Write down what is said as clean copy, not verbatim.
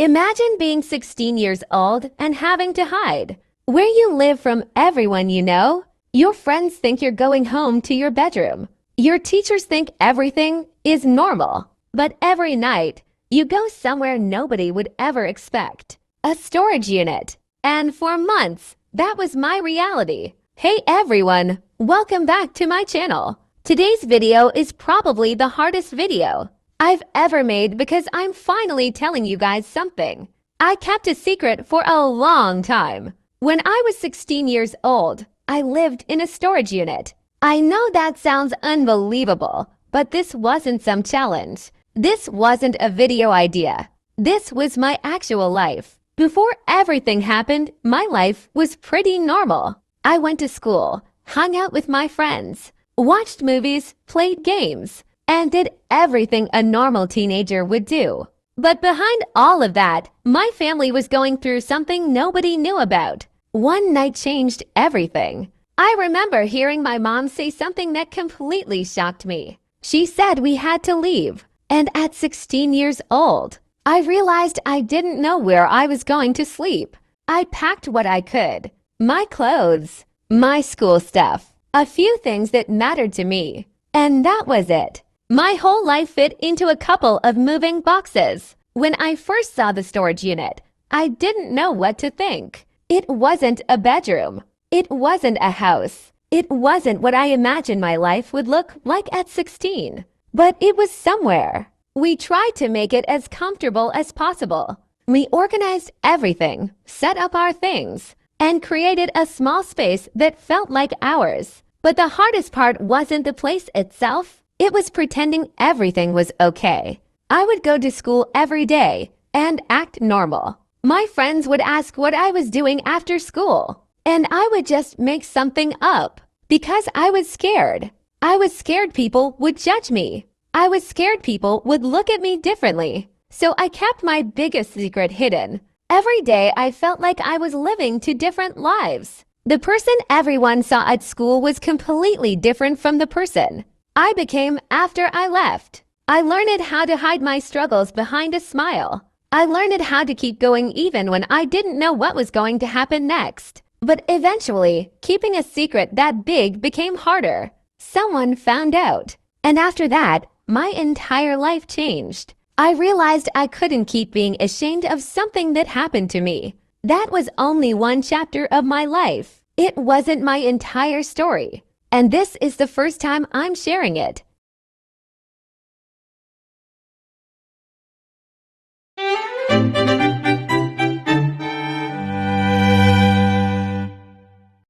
Imagine being 16 years old and having to hide where you live from everyone you know. Your friends think you're going home to your bedroom. Your teachers think everything is normal. But every night, you go somewhere nobody would ever expect. A storage unit. And for months, that was my reality. Hey everyone, welcome back to my channel. Today's video is probably the hardest video I've ever made because I'm finally telling you guys something I kept a secret for a long time. When I was 16 years old, I lived in a storage unit. I know that sounds unbelievable, but this wasn't some challenge. This wasn't a video idea. This was my actual life. Before everything happened, my life was pretty normal. I went to school, hung out with my friends, watched movies, played games, and did everything a normal teenager would do. But behind all of that, my family was going through something nobody knew about. One night changed everything. I remember hearing my mom say something that completely shocked me. She said we had to leave. And at 16 years old, I realized I didn't know where I was going to sleep. I packed what I could. My clothes, my school stuff, a few things that mattered to me. And that was it. My whole life fit into a couple of moving boxes. When I first saw the storage unit, I didn't know what to think. It wasn't a bedroom. It wasn't a house. It wasn't what I imagined my life would look like at 16. But it was somewhere. We tried to make it as comfortable as possible. We organized everything, set up our things, and created a small space that felt like ours. But the hardest part wasn't the place itself. It was pretending everything was okay. I would go to school every day and act normal. My friends would ask what I was doing after school, and I would just make something up because I was scared. I was scared people would judge me. I was scared people would look at me differently. So I kept my biggest secret hidden. Every day I felt like I was living two different lives. The person everyone saw at school was completely different from the person I became after I left. I learned how to hide my struggles behind a smile. I learned how to keep going even when I didn't know what was going to happen next. But eventually, keeping a secret that big became harder. Someone found out. And after that, my entire life changed. I realized I couldn't keep being ashamed of something that happened to me. That was only one chapter of my life. It wasn't my entire story. And this is the first time I'm sharing it.